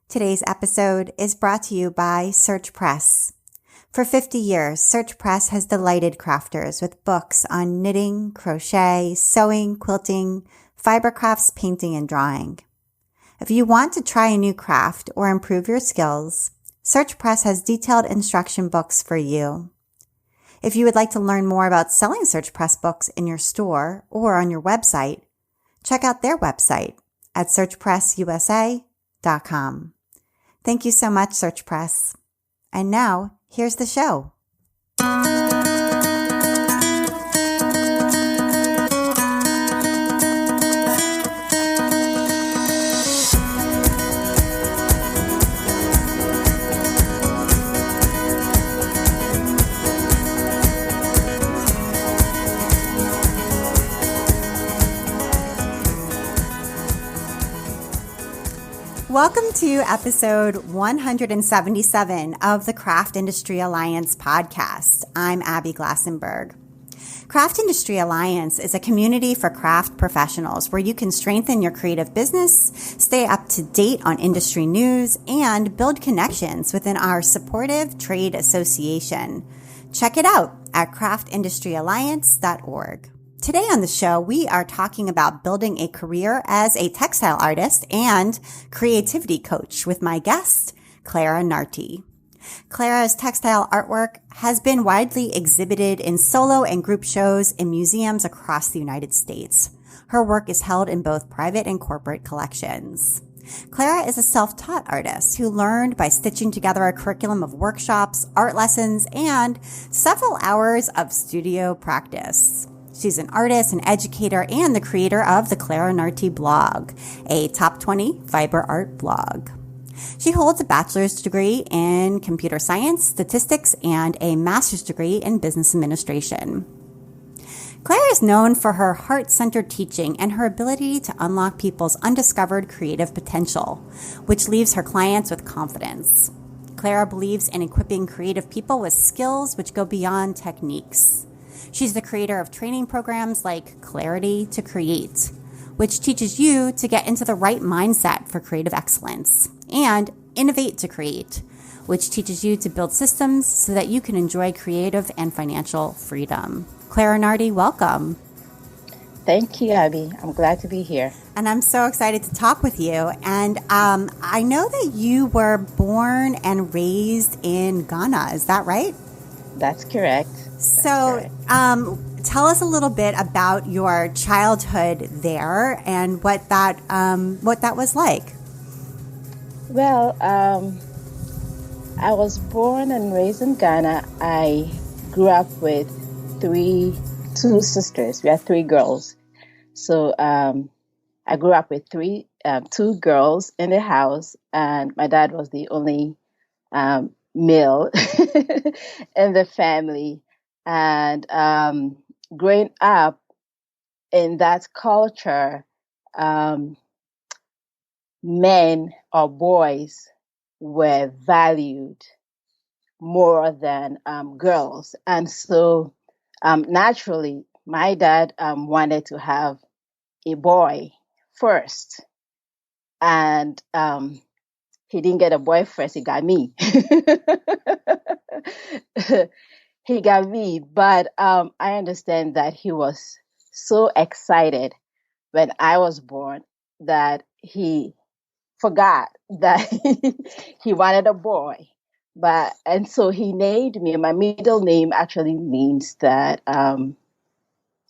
Today's episode is brought to you by Search Press. For 50 years, Search Press has delighted crafters with books on knitting, crochet, sewing, quilting, fiber crafts, painting, and drawing. If you want to try a new craft or improve your skills, Search Press has detailed instruction books for you. If you would like to learn more about selling Search Press books in your store or on your website, check out their website at searchpressusa.com. Thank you so much, Search Press. And now, here's the show. Welcome to episode 177 of the Craft Industry Alliance podcast. I'm Abby Glassenberg. Craft Industry Alliance is a community for craft professionals where you can strengthen your creative business, stay up to date on industry news, and build connections within our supportive trade association. Check it out at craftindustyalliance.org. Today on the show, we are talking about building a career as a textile artist and creativity coach with my guest, Clara Nartey. Clara's textile artwork has been widely exhibited in solo and group shows in museums across the United States. Her work is held in both private and corporate collections. Clara is a self-taught artist who learned by stitching together a curriculum of workshops, art lessons, and several hours of studio practice. She's an artist, an educator, and the creator of the Clara Nartey Blog, a top 20 fiber art blog. She holds a bachelor's degree in computer science, statistics, and a master's degree in business administration. Clara is known for her heart-centered teaching and her ability to unlock people's undiscovered creative potential, which leaves her clients with confidence. Clara believes in equipping creative people with skills which go beyond techniques. She's the creator of training programs like Clarity to Create, which teaches you to get into the right mindset for creative excellence, and Innovate to Create, which teaches you to build systems so that you can enjoy creative and financial freedom. Clara Nartey, welcome. Thank you, Abby. I'm glad to be here. And I'm so excited to talk with you. And I know that you were born and raised in Ghana. Is that right? That's correct. So, tell us a little bit about your childhood there and what that was like. Well, I was born and raised in Ghana. I grew up with two sisters. We had three girls. So I grew up with two girls in the house, and my dad was the only male in the family. And growing up in that culture, men or boys were valued more than girls. And so naturally, my dad wanted to have a boy first. And he didn't get a boy first, he got me. He got me, but I understand that he was so excited when I was born that he forgot that he wanted a boy. And so he named me. My middle name actually means that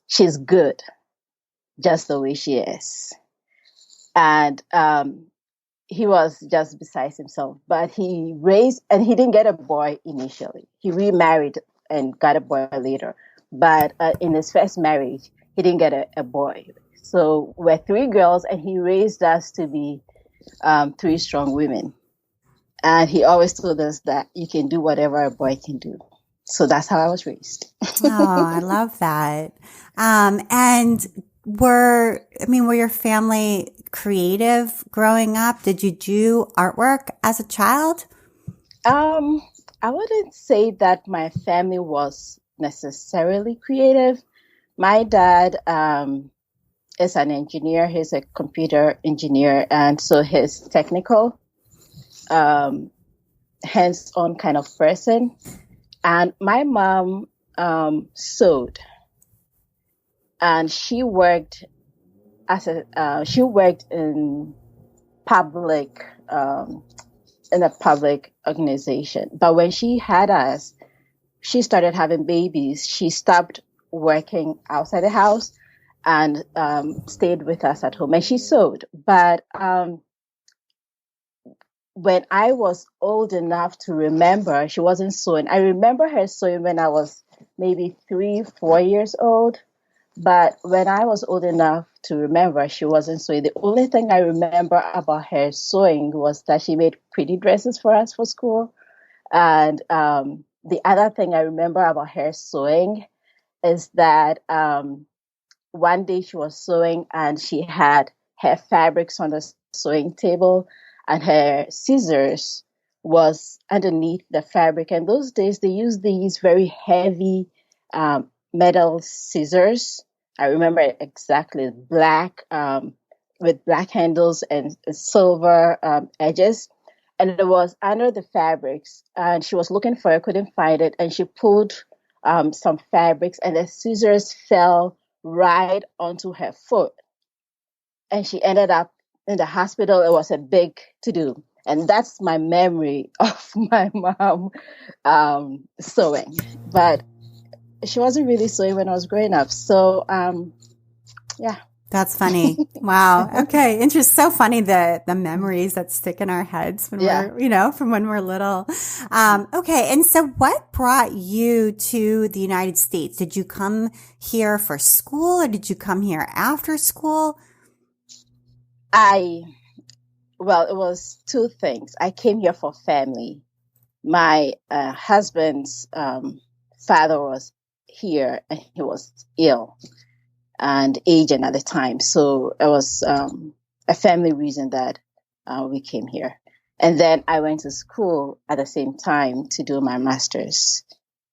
she's good, just the way she is. And he was just besides himself. But he didn't get a boy initially. He remarried and got a boy later. But in his first marriage, he didn't get a boy. So we're three girls, and he raised us to be three strong women. And he always told us that you can do whatever a boy can do. So that's how I was raised. Oh, I love that. And were your family creative growing up? Did you do artwork as a child? I wouldn't say that my family was necessarily creative. My dad is an engineer. He's a computer engineer, and so he's technical. hands-on kind of person. And my mom sewed, and she worked in public in a public organization. But when she had us, she started having babies. She stopped working outside the house and stayed with us at home. And she sewed. But when I was old enough to remember, she wasn't sewing. I remember her sewing when I was maybe 3-4 years old. But when I was old enough to remember, she wasn't sewing. The only thing I remember about her sewing was that she made pretty dresses for us for school. And the other thing I remember about her sewing is that one day she was sewing and she had her fabrics on the sewing table and her scissors was underneath the fabric. And those days they used these very heavy metal scissors. I remember exactly, black with black handles and silver edges. And it was under the fabrics, and she was looking for it, couldn't find it, and she pulled some fabrics, and the scissors fell right onto her foot, and she ended up in the hospital. It was a big to-do, and that's my memory of my mom sewing. But she wasn't really sewing when I was growing up, so yeah. That's funny. Wow. Okay. Interesting. So funny the memories that stick in our heads when we're, from when we're little. Okay. And so what brought you to the United States? Did you come here for school or did you come here after school? It was two things. I came here for family. My husband's father was here and he was ill and aging at the time. So it was a family reason that we came here. And then I went to school at the same time to do my master's.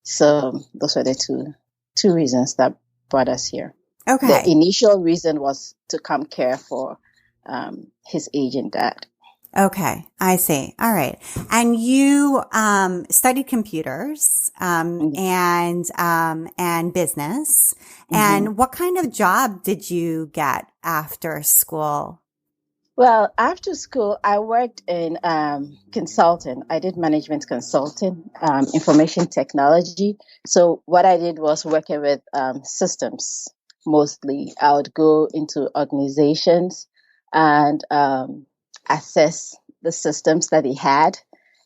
So those were the two reasons that brought us here. Okay. The initial reason was to come care for his aging dad. Okay, I see. All right. And you studied computers and business. Mm-hmm. And what kind of job did you get after school? Well, after school, I worked in consulting. I did management consulting, information technology. So what I did was working with systems mostly. I would go into organizations and assess the systems that they had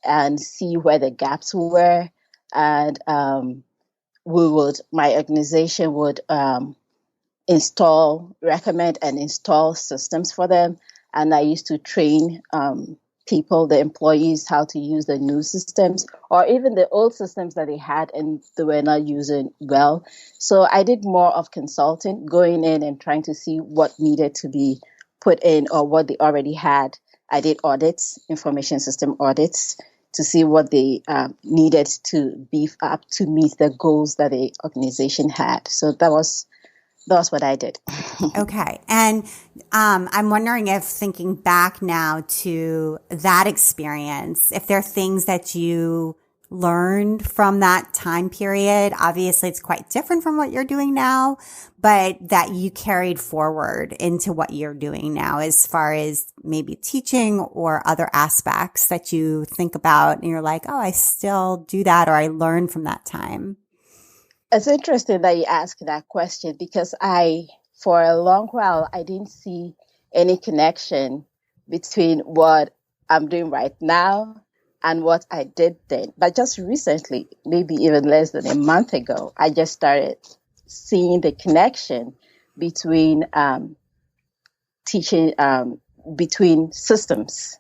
and see where the gaps were. And my organization would recommend and install systems for them. And I used to train people, the employees, how to use the new systems or even the old systems that they had and they were not using well. So I did more of consulting, going in and trying to see what needed to be put in or what they already had. I did audits, information system audits, to see what they needed to beef up to meet the goals that the organization had. So that was what I did. Okay. And I'm wondering if, thinking back now to that experience, if there are things that you learned from that time period. Obviously, it's quite different from what you're doing now, but that you carried forward into what you're doing now as far as maybe teaching or other aspects that you think about and you're like, oh, I still do that, or I learned from that time. It's interesting that you ask that question because for a long while, I didn't see any connection between what I'm doing right now and what I did then. But just recently, maybe even less than a month ago, I just started seeing the connection between teaching, between systems,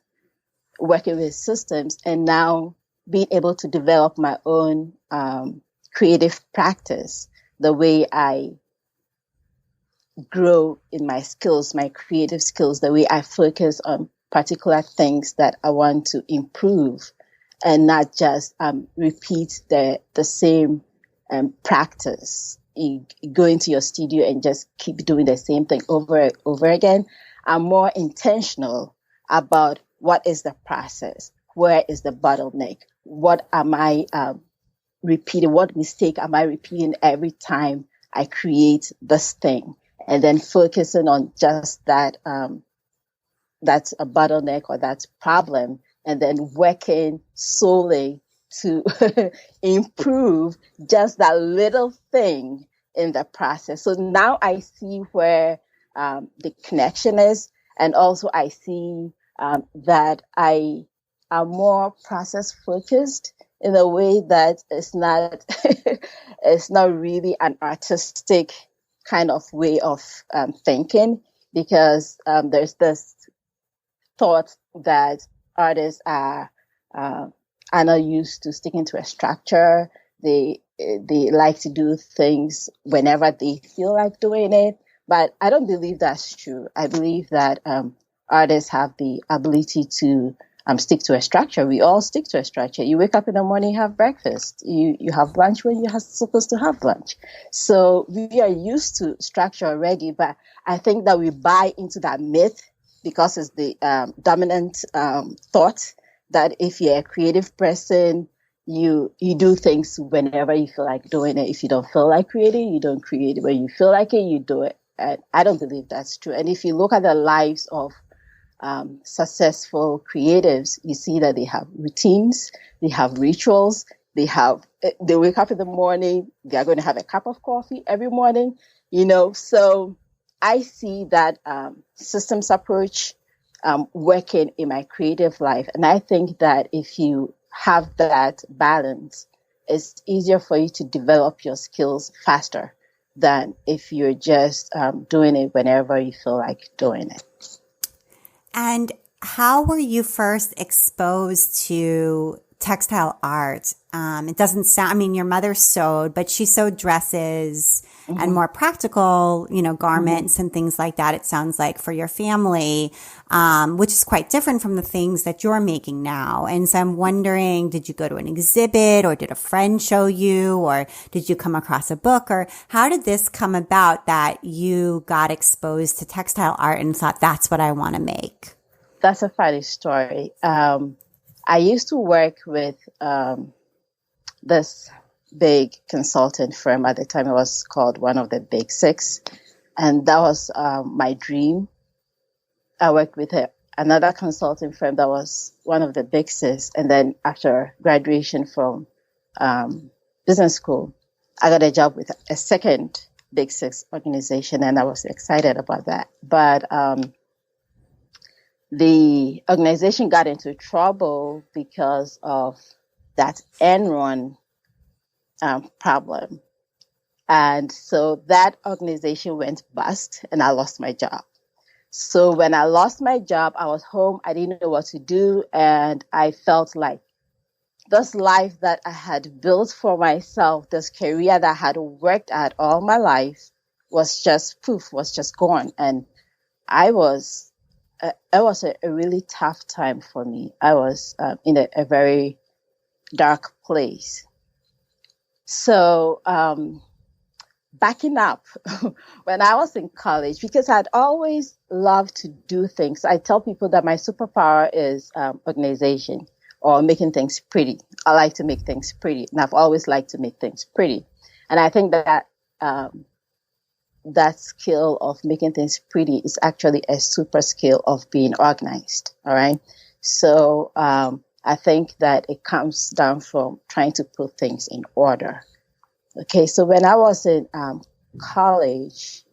working with systems, and now being able to develop my own creative practice, the way I grow in my skills, my creative skills, the way I focus on particular things that I want to improve and not just repeat the same practice. You go into your studio and just keep doing the same thing over and over again. I'm more intentional about what is the process, where is the bottleneck? What am I repeating? What mistake am I repeating every time I create this thing? And then focusing on just that, that's a bottleneck or that's problem, and then working solely to improve just that little thing in the process. So now I see where the connection is, and also I see that I am more process focused in a way that it's not it's not really an artistic kind of way of thinking, because there's this thought that artists are not used to sticking to a structure. They like to do things whenever they feel like doing it. But I don't believe that's true. I believe that artists have the ability to stick to a structure. We all stick to a structure. You wake up in the morning, you have breakfast. You have lunch when you're supposed to have lunch. So we are used to structure already. But I think that we buy into that myth because it's the dominant thought that if you're a creative person, you do things whenever you feel like doing it. If you don't feel like creating, you don't create it. When you feel like it, you do it. And I don't believe that's true. And if you look at the lives of successful creatives, you see that they have routines, they have rituals, they wake up in the morning, they are going to have a cup of coffee every morning, So I see that systems approach working in my creative life. And I think that if you have that balance, it's easier for you to develop your skills faster than if you're just doing it whenever you feel like doing it. And how were you first exposed to textile art? It doesn't sound, your mother sewed, but she sewed dresses and more practical, garments and things like that. It sounds like for your family, which is quite different from the things that you're making now. And so I'm wondering, did you go to an exhibit, or did a friend show you, or did you come across a book, or how did this come about that you got exposed to textile art and thought, that's what I want to make? That's a funny story. I used to work with this big consultant firm. At the time, it was called one of the Big Six. And that was my dream. I worked with another consulting firm that was one of the Big Six. And then after graduation from business school, I got a job with a second Big Six organization, and I was excited about that. But the organization got into trouble because of that Enron problem. And so that organization went bust, and I lost my job. So when I lost my job, I was home. I didn't know what to do. And I felt like this life that I had built for myself, this career that I had worked at all my life was just gone. And it was a really tough time for me. I was in a very dark place. So, backing up, when I was in college, because I'd always loved to do things. I tell people that my superpower is organization or making things pretty. I like to make things pretty, and I've always liked to make things pretty. And I think that that skill of making things pretty is actually a super skill of being organized. All right. So I think that it comes down from trying to put things in order. Okay. So when I was in college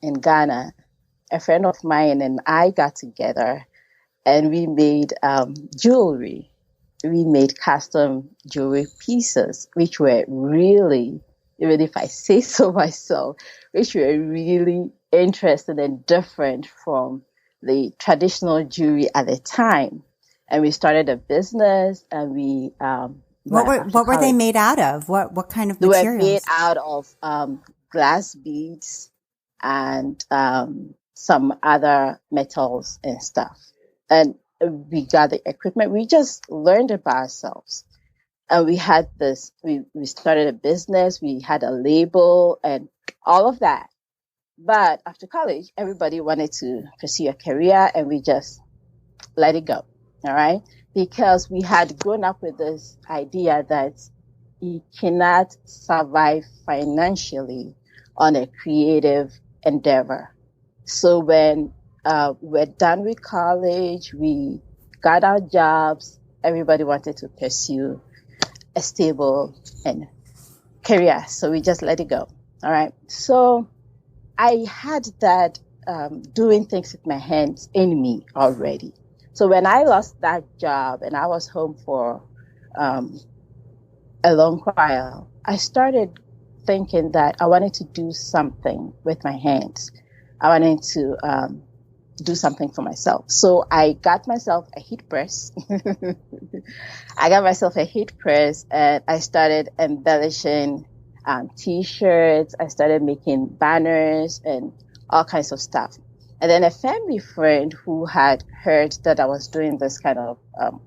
in Ghana, a friend of mine and I got together and we made jewelry. We made custom jewelry pieces, which were really, even if I say so myself, which were really interesting and different from the traditional jewelry at the time. And we started a business, and we what were they made out of? What kind of materials? They were made out of glass beads and some other metals and stuff. And we got the equipment. We just learned it by ourselves. And we had this, we started a business, we had a label and all of that. But after college, everybody wanted to pursue a career, and we just let it go. All right. because we had grown up with this idea that you cannot survive financially on a creative endeavor. So when we're done with college, we got our jobs, everybody wanted to pursue a stable and career. So we just let it go. All right. So I had that doing things with my hands in me already. So when I lost that job and I was home for a long while, I started thinking that I wanted to do something with my hands. I wanted to do something for myself. So I got myself a heat press. I got myself a heat press and I started embellishing T-shirts. I started making banners and all kinds of stuff. And then a family friend who had heard that I was doing this kind of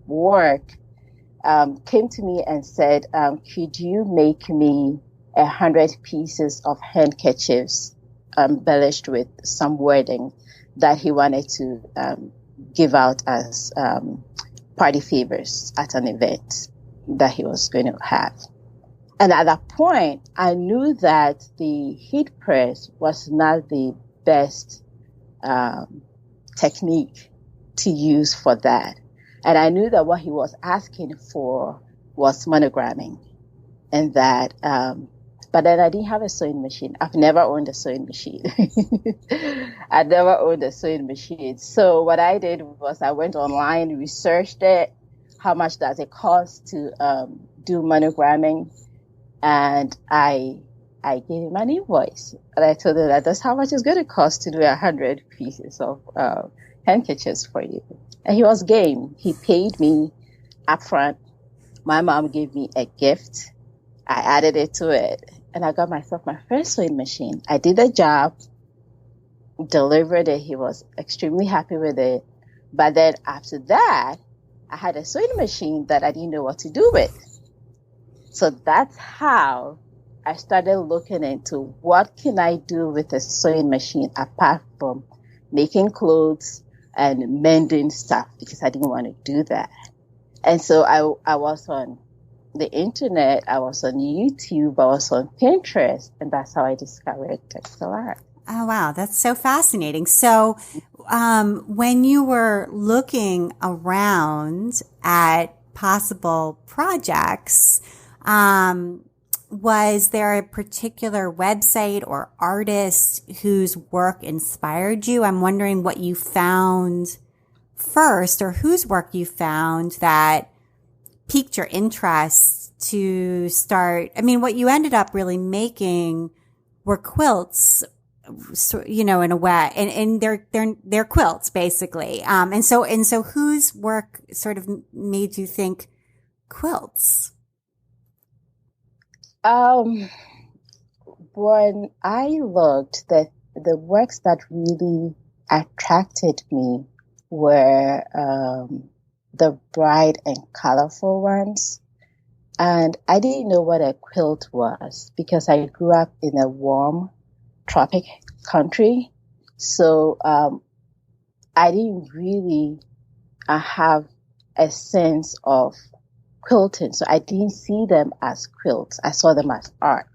work came to me and said, could you make me 100 pieces of handkerchiefs embellished with some wording that he wanted to give out as party favors at an event that he was going to have. And at that point, I knew that the heat press was not the best technique to use for that. And I knew that what he was asking for was monogramming. And that, but then I didn't have a sewing machine. I've never owned a sewing machine. I never owned a sewing machine. So what I did was I went online, researched it. How much does it cost to do monogramming? And I gave him an invoice. And I told him that that's how much it's going to cost to do 100 pieces of handkerchiefs for you. And he was game. He paid me upfront. My mom gave me a gift. I added it to it. And I got myself my first sewing machine. I did the job, delivered it. He was extremely happy with it. But then after that, I had a sewing machine that I didn't know what to do with. So that's how I started looking into what can I do with a sewing machine apart from making clothes and mending stuff, because I didn't want to do that. And so I was on the internet, I was on YouTube, I was on Pinterest, and that's how I discovered textile art. Oh, wow. That's so fascinating. So, when you were looking around at possible projects, was there a particular website or artist whose work inspired you? I'm wondering what you found first, or whose work you found that piqued your interest to start. I mean, what you ended up really making were quilts, you know, in a way, and they're quilts basically. And so whose work sort of made you think quilts? When I looked, the works that really attracted me were the bright and colorful ones. And I didn't know what a quilt was because I grew up in a warm tropic country. So I didn't really have a sense of quilting. So I didn't see them as quilts. I saw them as art.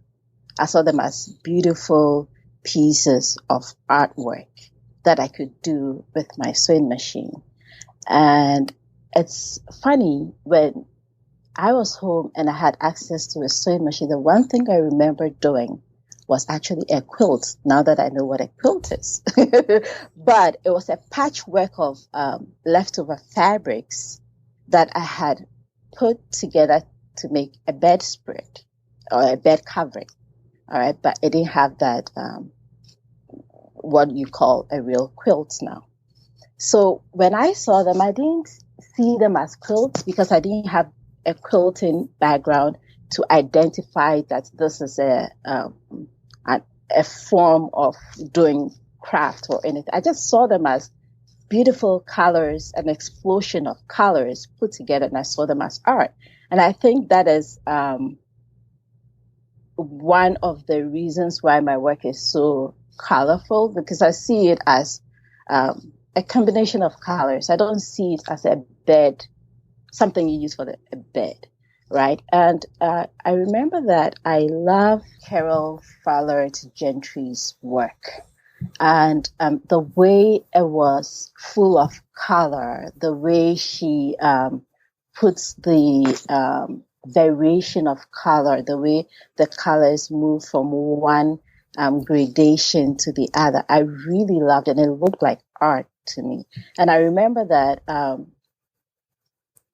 I saw them as beautiful pieces of artwork that I could do with my sewing machine. And it's funny, when I was home and I had access to a sewing machine, the one thing I remember doing was actually a quilt, now that I know what a quilt is. But it was a patchwork of leftover fabrics that I had put together to make a bedspread or a bed covering. All right. But it didn't have that, what you call a real quilt now. So when I saw them, I didn't see them as quilts because I didn't have a quilting background to identify that this is a form of doing craft or anything. I just saw them as beautiful colors, an explosion of colors put together, and I saw them as art. And I think that is one of the reasons why my work is so colorful, because I see it as a combination of colors. I don't see it as a bed something you use for a bed, right? And I remember that I love Carol Fowler Gentry's work. And the way it was full of color, the way she puts the variation of color, the way the colors move from one gradation to the other, I really loved it. And it looked like art to me. And I remember that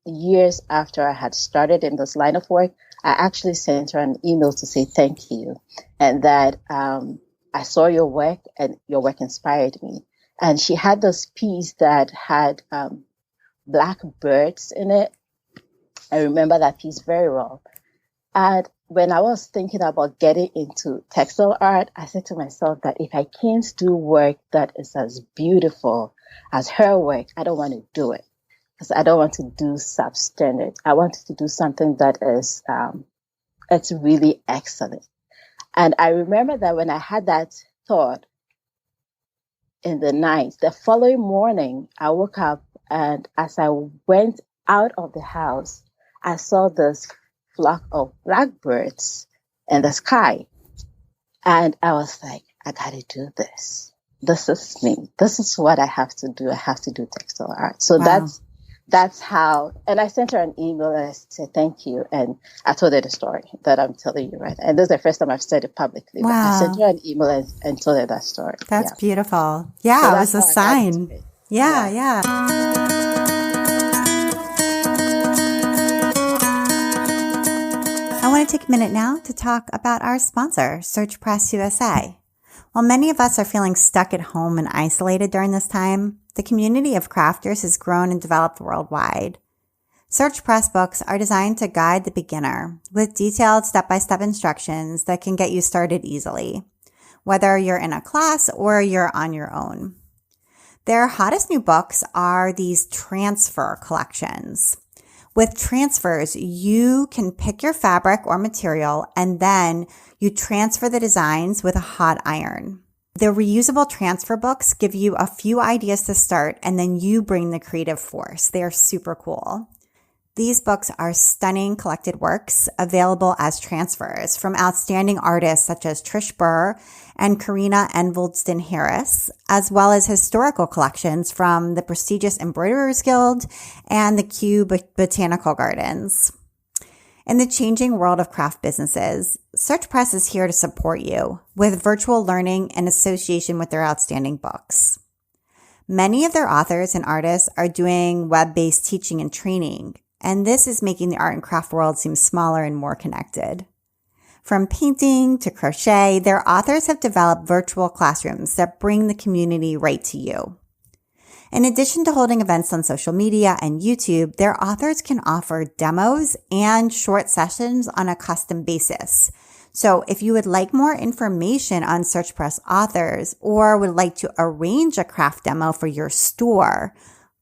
years after I had started in this line of work, I actually sent her an email to say thank you, and that I saw your work and your work inspired me. And she had this piece that had black birds in it. I remember that piece very well. And when I was thinking about getting into textile art, I said to myself that if I can't do work that is as beautiful as her work, I don't want to do it. Because I don't want to do substandard. I want to do something that is, it's really excellent. And I remember that when I had that thought in the night, the following morning, I woke up, and as I went out of the house, I saw this flock of blackbirds in the sky. And I was like, I got to do this. This is me. This is what I have to do. I have to do textile art. So Wow. that's how, and I sent her an email and I said, thank you. And I told her the story that I'm telling you right now. And this is the first time I've said it publicly. Wow. I sent her an email and told her that story. That's beautiful. Yeah, So it was a sign. Yeah. I want to take a minute now to talk about our sponsor, Search Press USA. While many of us are feeling stuck at home and isolated during this time, the community of crafters has grown and developed worldwide. Search Press books are designed to guide the beginner with detailed step-by-step instructions that can get you started easily, whether you're in a class or you're on your own. Their hottest new books are these transfer collections. With transfers, you can pick your fabric or material and then you transfer the designs with a hot iron. The reusable transfer books give you a few ideas to start and then you bring the creative force. They are super cool. These books are stunning collected works available as transfers from outstanding artists such as Trish Burr and Karina Envoldston Harris, as well as historical collections from the prestigious Embroiderers Guild and the Kew Botanical Gardens. In the changing world of craft businesses, Search Press is here to support you with virtual learning in association with their outstanding books. Many of their authors and artists are doing web-based teaching and training, and this is making the art and craft world seem smaller and more connected. From painting to crochet, their authors have developed virtual classrooms that bring the community right to you. In addition to holding events on social media and YouTube, their authors can offer demos and short sessions on a custom basis. So if you would like more information on Search Press authors or would like to arrange a craft demo for your store,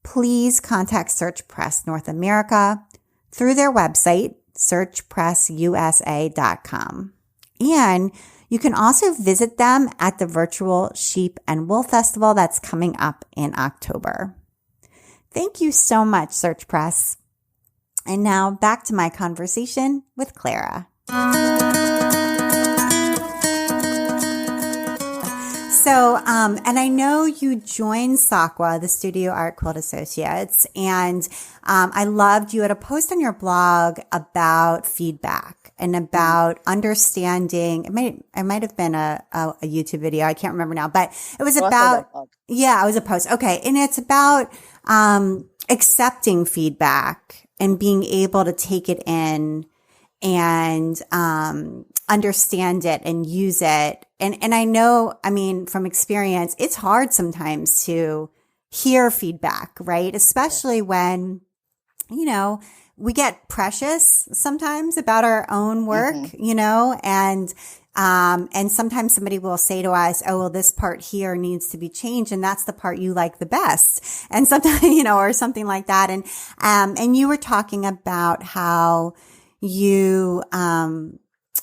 please contact Search Press North America through their website, searchpressusa.com. And you can also visit them at the virtual Sheep and Wool Festival that's coming up in October. Thank you so much, Search Press. And now back to my conversation with Clara. So, and I know you joined SAQA, the Studio Art Quilt Associates, and I loved you had a post on your blog about feedback and about understanding. It might have been a YouTube video. I can't remember now, but it was about, it was a post. Okay. And it's about, accepting feedback and being able to take it in and, understand it and use it. And I know, I mean, from experience, it's hard sometimes to hear feedback, right? Especially when, you know, we get precious sometimes about our own work, you know, and sometimes somebody will say to us, oh, well, this part here needs to be changed. And that's the part you like the best. And sometimes, you know, or something like that. And you were talking about how you,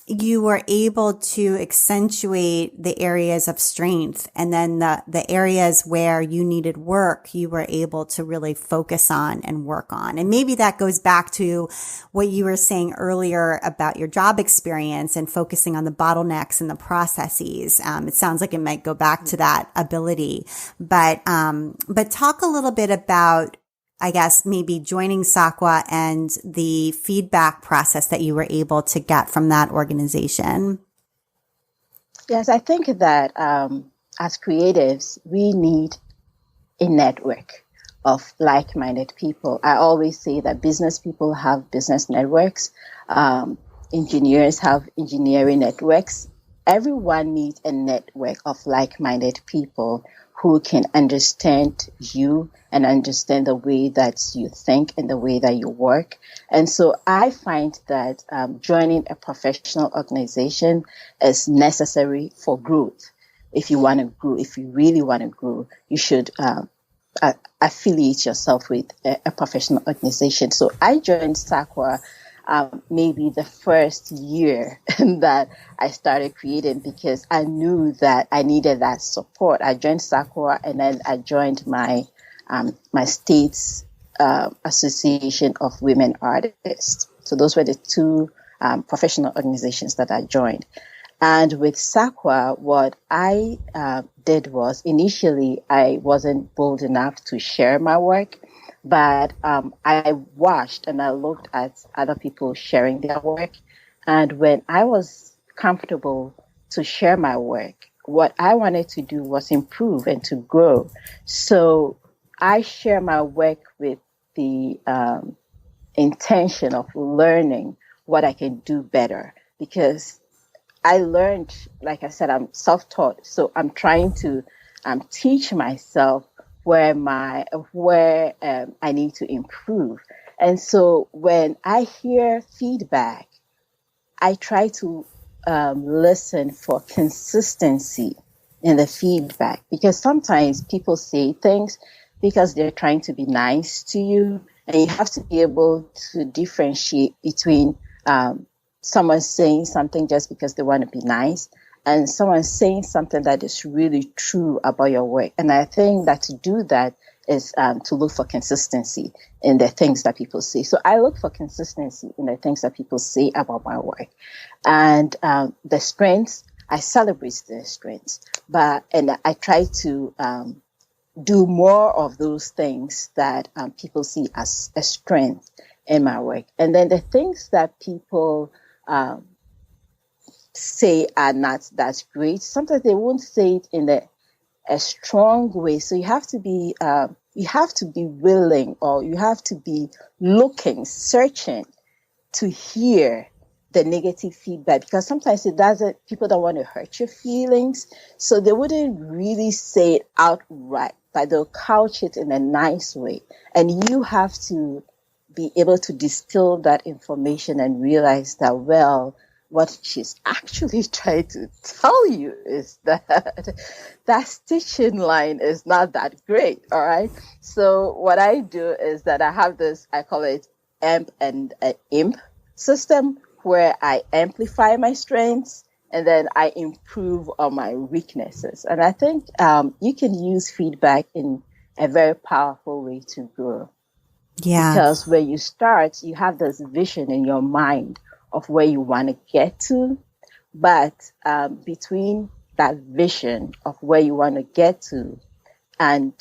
you were able to accentuate the areas of strength, and then the areas where you needed work, you were able to really focus on and work on. And maybe that goes back to what you were saying earlier about your job experience and focusing on the bottlenecks and the processes. It sounds like it might go back to that ability, but talk a little bit about, I guess, maybe joining SACWA and the feedback process that you were able to get from that organization. Yes, I think that as creatives, we need a network of like-minded people. I always say that business people have business networks, engineers have engineering networks. Everyone needs a network of like-minded people who can understand you and understand the way that you think and the way that you work. And so I find that joining a professional organization is necessary for growth. If you want to grow, if you really want to grow, you should affiliate yourself with a professional organization. So I joined SACWA maybe the first year that I started creating, because I knew that I needed that support. I joined SACWA, and then I joined my state's Association of Women Artists. So those were the two professional organizations that I joined. And with SACWA, what I did was, initially I wasn't bold enough to share my work. But I watched and I looked at other people sharing their work. And when I was comfortable to share my work, what I wanted to do was improve and to grow. So I share my work with the intention of learning what I can do better. Because I learned, like I said, I'm self-taught. So I'm trying to teach myself where I need to improve. And so when I hear feedback, I try to listen for consistency in the feedback, because sometimes people say things because they're trying to be nice to you, and you have to be able to differentiate between someone saying something just because they want to be nice and someone saying something that is really true about your work. And I think that to do that is to look for consistency in the things that people say. So I look for consistency in the things that people say about my work. And the strengths, I celebrate the strengths, and I try to do more of those things that people see as a strength in my work. And then the things that people say are not that great, sometimes they won't say it in a strong way. So you have to be willing, or you have to be looking, searching to hear the negative feedback, because sometimes people don't want to hurt your feelings. So they wouldn't really say it outright, but they'll couch it in a nice way. And you have to be able to distill that information and realize that, well, what she's actually trying to tell you is that that stitching line is not that great, all right? So what I do is that I have this, I call it AMP and IMP system, where I amplify my strengths and then I improve on my weaknesses. And I think you can use feedback in a very powerful way to grow. Yeah. Because when you start, you have this vision in your mind of where you want to get to, but between that vision of where you want to get to and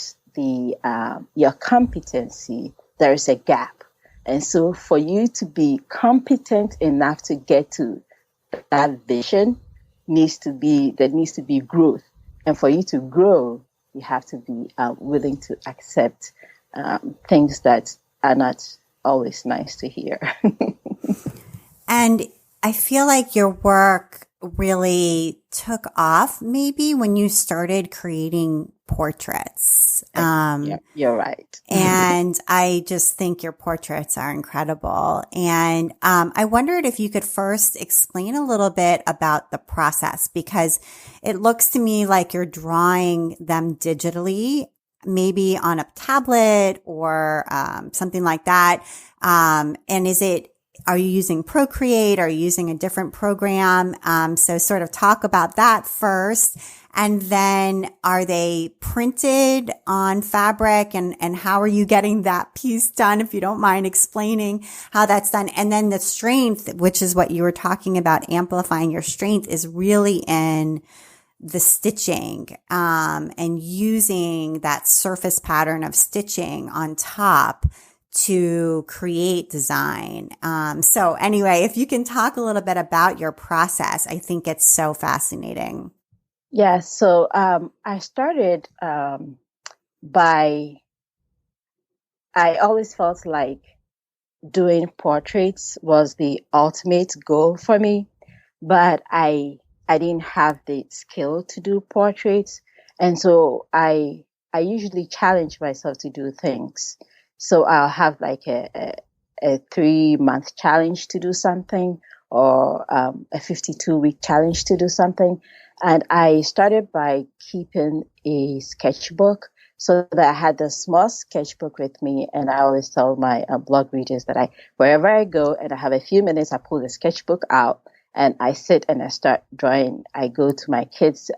your competency, there is a gap. And so for you to be competent enough to get to that vision, there needs to be growth. And for you to grow, you have to be willing to accept things that are not always nice to hear. And I feel like your work really took off maybe when you started creating portraits. Yeah, you're right. And I just think your portraits are incredible. And I wondered if you could first explain a little bit about the process, because it looks to me like you're drawing them digitally, maybe on a tablet or something like that. And is it are you using Procreate? Are you using a different program? So sort of talk about that first. And then are they printed on fabric, and how are you getting that piece done? If you don't mind explaining how that's done. And then the strength, which is what you were talking about, amplifying your strength, is really in the stitching, and using that surface pattern of stitching on top to create design. So anyway, if you can talk a little bit about your process, I think it's so fascinating. Yeah, so I started by, I always felt like doing portraits was the ultimate goal for me, but I didn't have the skill to do portraits, and so I usually challenge myself to do things. So I'll have like a 3-month challenge to do something, or a 52-week challenge to do something. And I started by keeping a sketchbook, so that I had the small sketchbook with me. And I always tell my blog readers that wherever I go and I have a few minutes, I pull the sketchbook out and I sit and I start drawing. I go to my kids'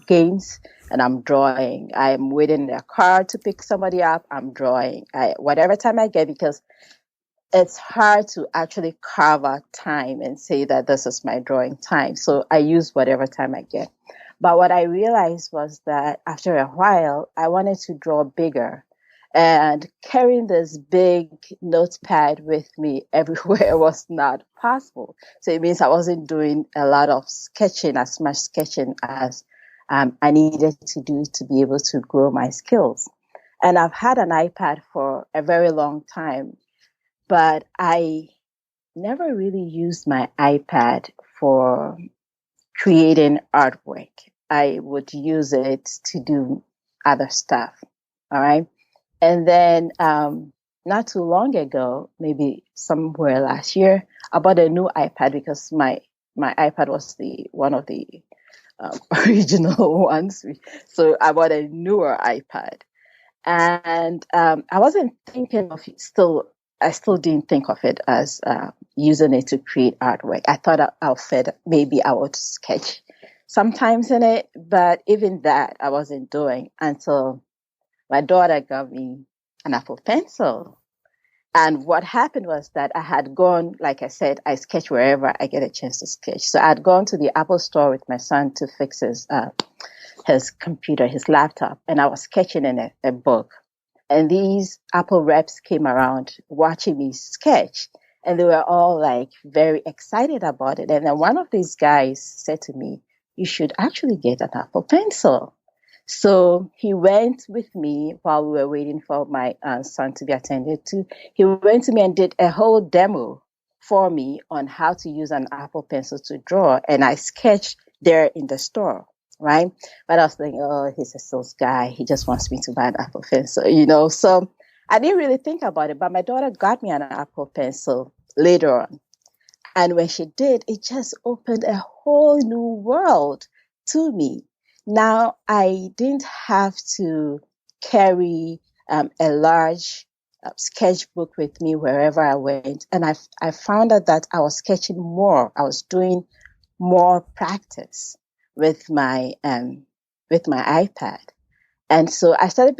games and I'm drawing. I'm waiting in their car to pick somebody up. I'm drawing. Whatever time I get, because it's hard to actually carve out time and say that this is my drawing time. So I use whatever time I get. But what I realized was that after a while, I wanted to draw bigger. And carrying this big notepad with me everywhere was not possible. So it means I wasn't doing a lot of sketching, as much sketching as I needed to do to be able to grow my skills. And I've had an iPad for a very long time, but I never really used my iPad for creating artwork. I would use it to do other stuff. All right. And then, not too long ago, maybe somewhere last year, I bought a new iPad because my iPad was one of the original ones. So I bought a newer iPad. And I wasn't thinking of it still. I still didn't think of it as using it to create artwork. I thought maybe I would sketch sometimes in it, but even that I wasn't doing until my daughter got me an Apple Pencil. And what happened was that I had gone, like I said, I sketch wherever I get a chance to sketch. So I had gone to the Apple store with my son to fix his computer, his laptop, and I was sketching in a book. And these Apple reps came around watching me sketch, and they were all like very excited about it. And then one of these guys said to me, "You should actually get an Apple Pencil." So he went with me while we were waiting for my son to be attended to. He went to me and did a whole demo for me on how to use an Apple Pencil to draw. And I sketched there in the store, right? But I was thinking, oh, he's a sales guy. He just wants me to buy an Apple Pencil, So I didn't really think about it. But my daughter got me an Apple Pencil later on. And when she did, it just opened a whole new world to me. Now, I didn't have to carry a large sketchbook with me wherever I went. And I found out that I was sketching more. I was doing more practice with my iPad. And so I started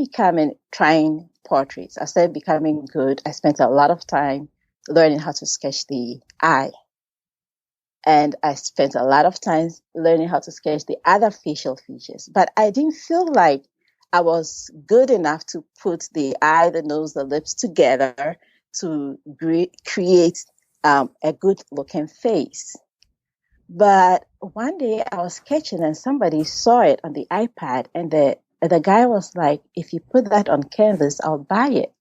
trying portraits. I started becoming good. I spent a lot of time learning how to sketch the eye. And I spent a lot of time learning how to sketch the other facial features. But I didn't feel like I was good enough to put the eye, the nose, the lips together to create a good looking face. But one day I was sketching and somebody saw it on the iPad, and the guy was like, "If you put that on canvas, I'll buy it."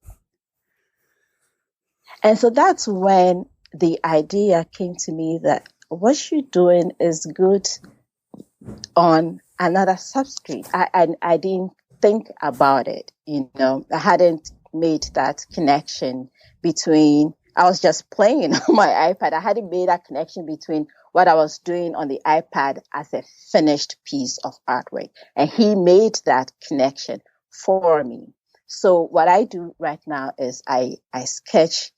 And so that's when the idea came to me that what you're doing is good on another substrate. I didn't think about it, I hadn't made that connection between, I was just playing on my iPad. I hadn't made that connection between what I was doing on the iPad as a finished piece of artwork. And he made that connection for me. So what I do right now is I sketch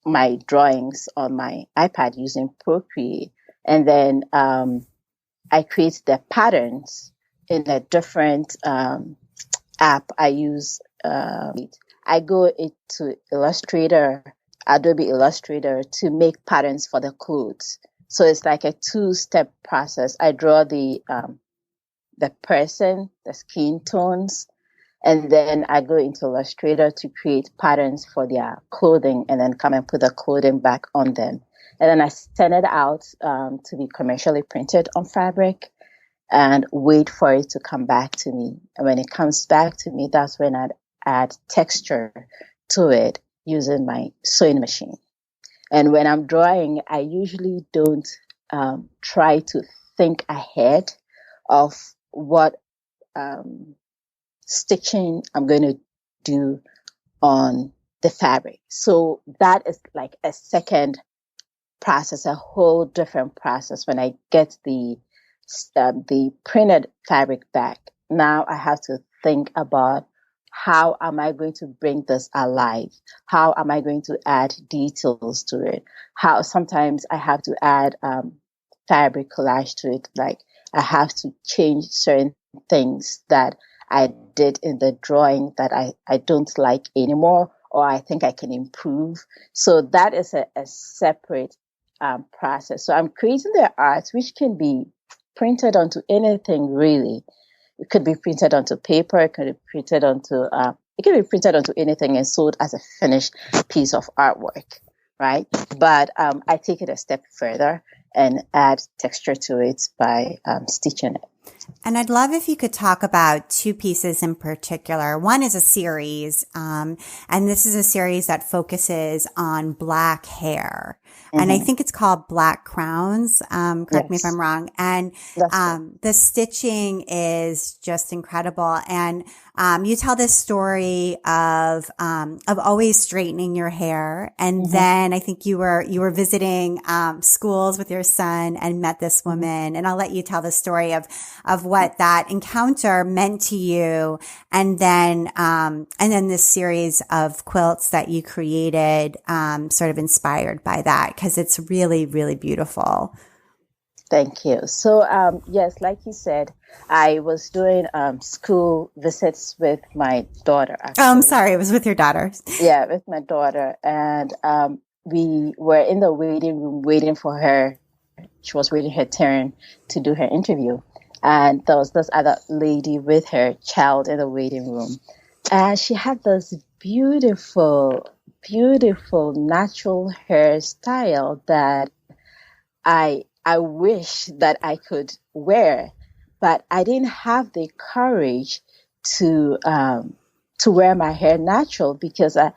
my drawings on my iPad using Procreate. And then I create the patterns in a different app. I use, I go into Adobe Illustrator to make patterns for the clothes. So it's like a 2-step process. I draw the person, the skin tones, and then I go into Illustrator to create patterns for their clothing and then come and put the clothing back on them. And then I send it out to be commercially printed on fabric and wait for it to come back to me. And when it comes back to me, that's when I'd add texture to it using my sewing machine. And when I'm drawing, I usually don't try to think ahead of what stitching I'm going to do on the fabric. So that is like a second process, a whole different process. When I get the printed fabric back, now I have to think about how am I going to bring this alive? How am I going to add details to it? How sometimes I have to add fabric collage to it. Like I have to change certain things that I did in the drawing that I don't like anymore, or I think I can improve. So that is a separate process. So I'm creating the art, which can be printed onto anything really. It could be printed onto paper. It could be printed onto anything and sold as a finished piece of artwork, right? But I take it a step further and add texture to it by stitching it. And I'd love if you could talk about 2 pieces in particular. One is a series, and this is a series that focuses on Black hair. And I think it's called Black Crowns. Correct me if I'm wrong. And the stitching is just incredible. And you tell this story of always straightening your hair. And then I think you were visiting schools with your son and met this woman. And I'll let you tell the story of what that encounter meant to you. And then this series of quilts that you created, sort of inspired by that, because it's really, really beautiful. Thank you. So, yes, like you said, I was doing school visits with my daughter. Actually. Oh, I'm sorry. It was with your daughter. Yeah, with my daughter. And we were in the waiting room waiting for her. She was waiting her turn to do her interview. And there was this other lady with her child in the waiting room. And she had this beautiful, beautiful natural hairstyle that I wish that I could wear, but I didn't have the courage to wear my hair natural because I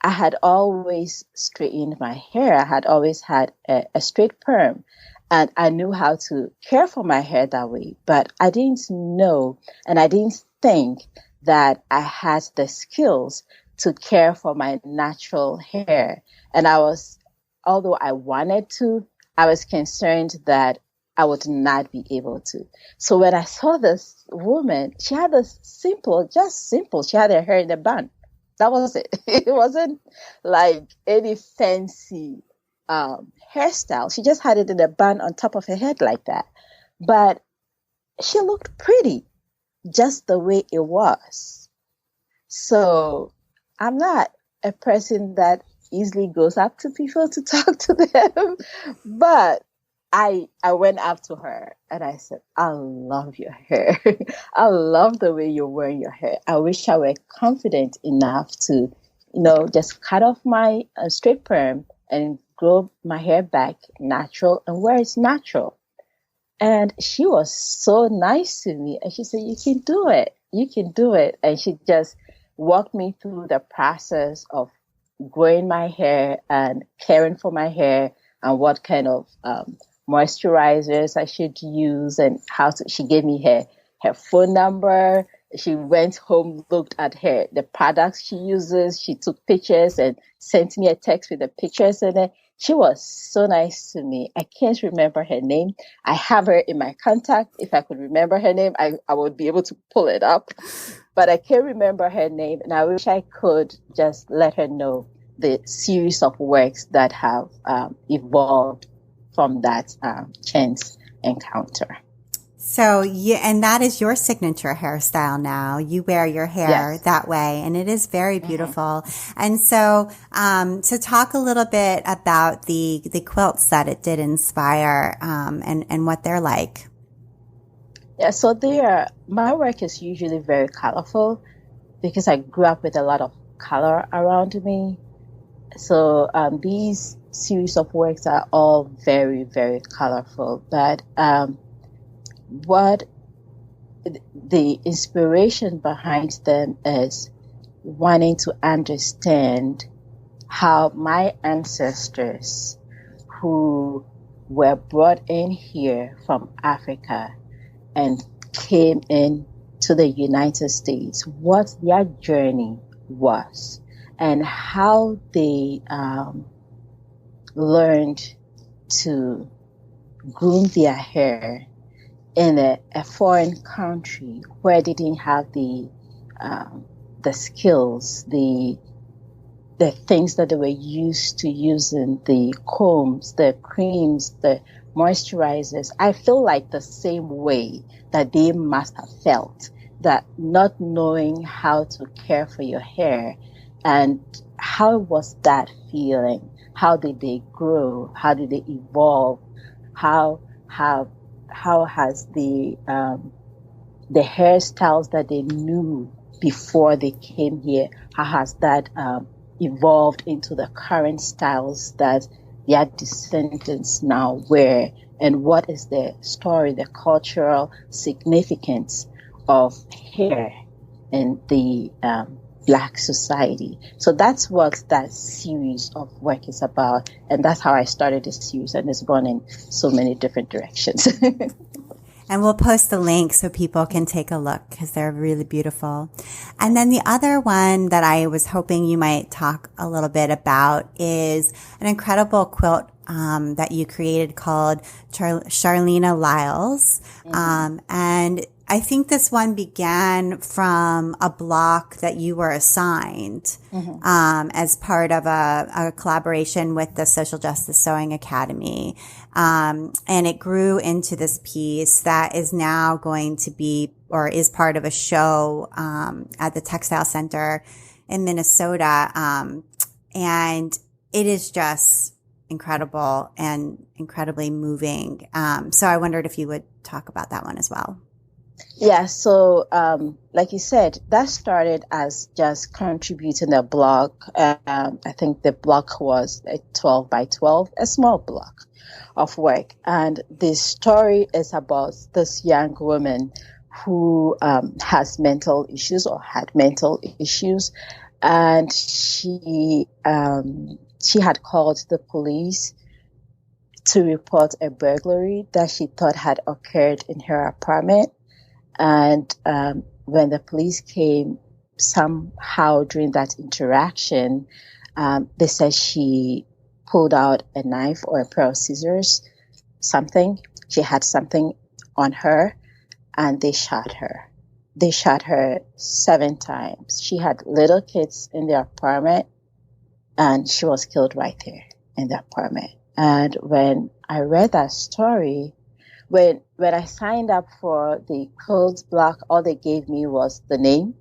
had always straightened my hair. I had always had a straight perm, and I knew how to care for my hair that way, but I didn't know and I didn't think that I had the skills to care for my natural hair. And although I wanted to, I was concerned that I would not be able to. So when I saw this woman, she had this just simple. She had her hair in a bun. That was it. It wasn't like any fancy hairstyle. She just had it in a bun on top of her head like that. But she looked pretty, just the way it was. So I'm not a person that easily goes up to people to talk to them, but I went up to her and I said, I love your hair. I love the way you're wearing your hair. I wish I were confident enough to, just cut off my straight perm and grow my hair back natural and wear it natural. And she was so nice to me. And she said, you can do it. You can do it. And she just walked me through the process of growing my hair and caring for my hair and what kind of moisturizers I should use and she gave me her phone number. She went home, looked at the products she uses. She took pictures and sent me a text with the pictures in it. She was so nice to me. I can't remember her name. I have her in my contact. If I could remember her name, I would be able to pull it up. But I can't remember her name. And I wish I could just let her know the series of works that have evolved from that chance encounter. So, and that is your signature hairstyle now. You wear your hair that way, and it is very beautiful. And so, so talk a little bit about the quilts that it did inspire, and what they're like. Yeah, so my work is usually very colorful because I grew up with a lot of color around me. So, these series of works are all very, very colorful, but, what the inspiration behind them is wanting to understand how my ancestors who were brought in here from Africa and came in to the United States, what their journey was and how they learned to groom their hair in a foreign country where they didn't have the skills, the things that they were used to using, the combs, the creams, the moisturizers. I feel like the same way that they must have felt, that not knowing how to care for your hair. And how was that feeling? How did they grow? How did they evolve? How has the hairstyles that they knew before they came here, how has that evolved into the current styles that their descendants now wear? And what is the story, the cultural significance of hair in the Black society? So that's what that series of work is about. And that's how I started this series, and it's gone in so many different directions. And we'll post the link so people can take a look because they're really beautiful. And then the other one that I was hoping you might talk a little bit about is an incredible quilt that you created called Charlena Lyles. And I think this one began from a block that you were assigned as part of a collaboration with the Social Justice Sewing Academy. And it grew into this piece that is now going to be, or is part of a show at the Textile Center in Minnesota. And it is just incredible and incredibly moving. So I wondered if you would talk about that one as well. Yeah, so like you said, that started as just contributing a blog. I think the blog was a 12 by 12, a small block of work. And the story is about this young woman who has mental issues or had mental issues. And she had called the police to report a burglary that she thought had occurred in her apartment. And when the police came, somehow during that interaction, they said she pulled out a knife or a pair of scissors, something. She had something on her, and they shot her. They shot her 7 times. She had little kids in the apartment, and she was killed right there in the apartment. And when I read that story, when I signed up for the codes block, all they gave me was the name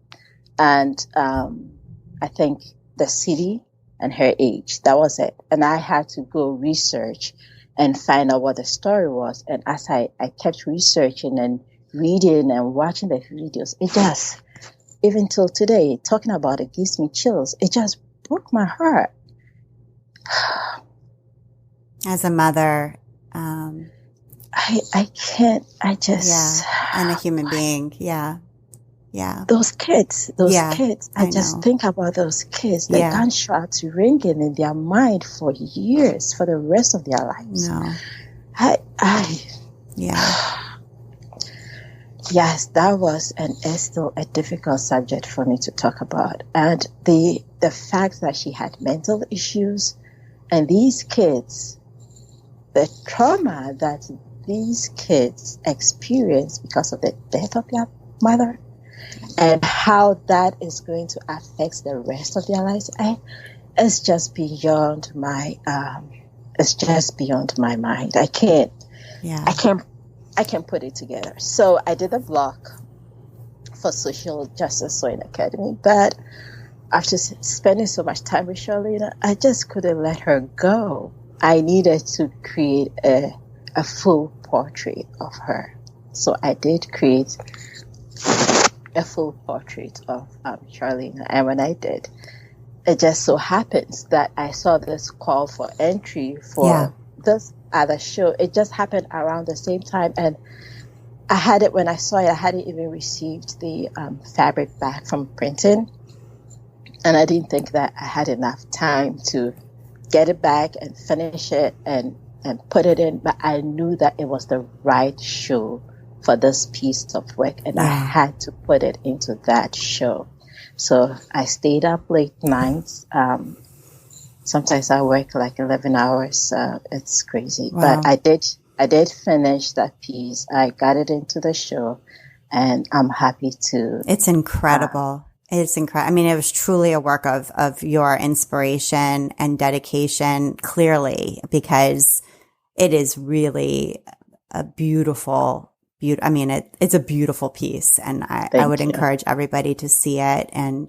and I think the city and her age. That was it. And I had to go research and find out what the story was. And as I kept researching and reading and watching the videos, it just, even till today, talking about it gives me chills. It just broke my heart. As a mother, I can't, and a human being. Yeah. Those kids, I just think about those kids, the gunshots ringing in their mind for years, for the rest of their lives. No. Yes, that was and is still a difficult subject for me to talk about. And the fact that she had mental issues and these kids, the trauma that these kids experience because of the death of their mother and how that is going to affect the rest of their lives. it's just beyond my mind. Yeah. I can't I can put it together. So I did a blog for Social Justice Sewing Academy, but after spending so much time with Charlene, I just couldn't let her go. I needed to create a full portrait of her. So I did create a full portrait of Charlene. And when I did, it just so happens that I saw this call for entry Yeah. for this other show. It just happened around the same time. And I had it when I saw it. I hadn't even received the fabric back from printing. And I didn't think that I had enough time to get it back and finish it and put it in. But I knew that it was the right show for this piece of work. And I had to put it into that show. So I stayed up late nights. Sometimes I work like 11 hours. It's crazy. Wow. But I did finish that piece. I got it into the show, and I'm happy to. It's incredible. It's incredible. I mean, it was truly a work of your inspiration and dedication, clearly, because it is really a beautiful, I mean, it's a beautiful piece, and I would encourage everybody to see it and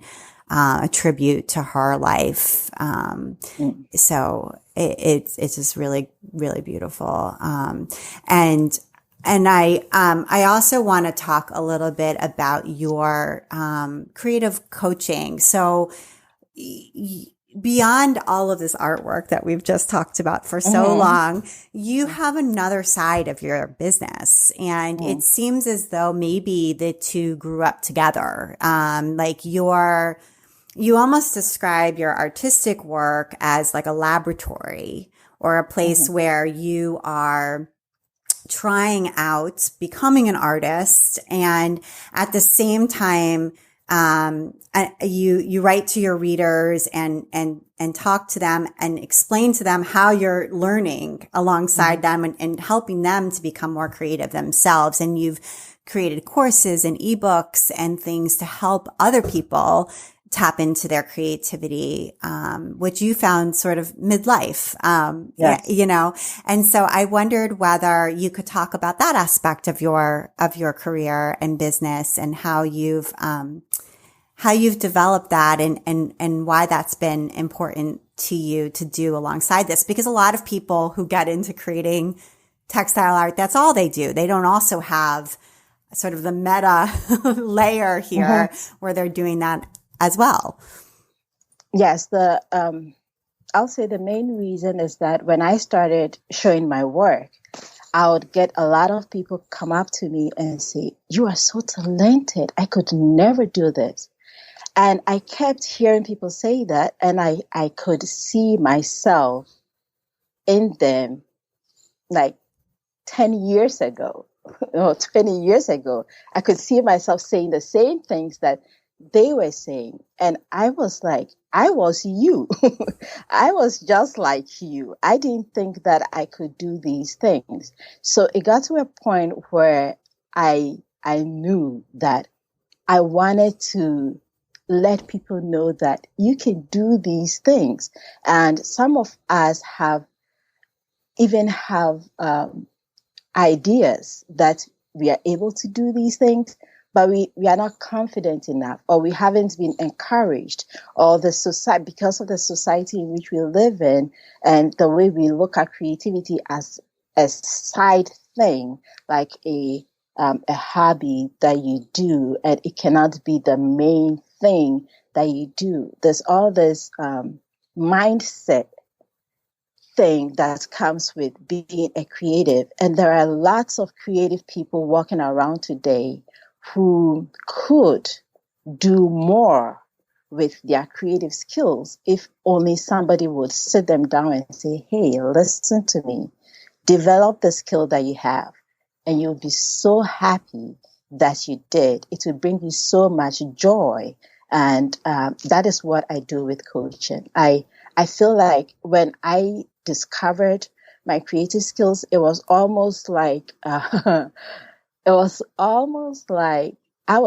a tribute to her life. So it's just really, really beautiful. And I also want to talk a little bit about your creative coaching. So beyond all of this artwork that we've just talked about for so long, you have another side of your business. And it seems as though maybe the two grew up together. You almost describe your artistic work as like a laboratory or a place where you are trying out becoming an artist, and at the same time, you write to your readers and talk to them and explain to them how you're learning alongside them and helping them to become more creative themselves. And you've created courses and ebooks and things to help other people tap into their creativity, which you found sort of midlife, you know. And so I wondered whether you could talk about that aspect of your career and business and how you've developed that and why that's been important to you to do alongside this, because a lot of people who get into creating textile art, that's all they do. They don't also have sort of the meta layer here where they're doing that as well. Yes, I'll say the main reason is that when I started showing my work, I would get a lot of people come up to me and say, "You are so talented. I could never do this." And I kept hearing people say that, and I could see myself in them like 10 years ago or 20 years ago. I could see myself saying the same things that they were saying. And I was like, I was you. I was just like you. I didn't think that I could do these things. So it got to a point where I knew that I wanted to let people know that you can do these things. And some of us have ideas that we are able to do these things, but we are not confident enough, or we haven't been encouraged, or the society, because of the society in which we live in and the way we look at creativity as a side thing, like a hobby that you do, and it cannot be the main thing that you do. There's all this mindset thing that comes with being a creative. And there are lots of creative people walking around today who could do more with their creative skills if only somebody would sit them down and say, "Hey, listen to me, develop the skill that you have, and you'll be so happy that you did. It will bring you so much joy." And that is what I do with coaching. I feel like when I discovered my creative skills, it was almost like I was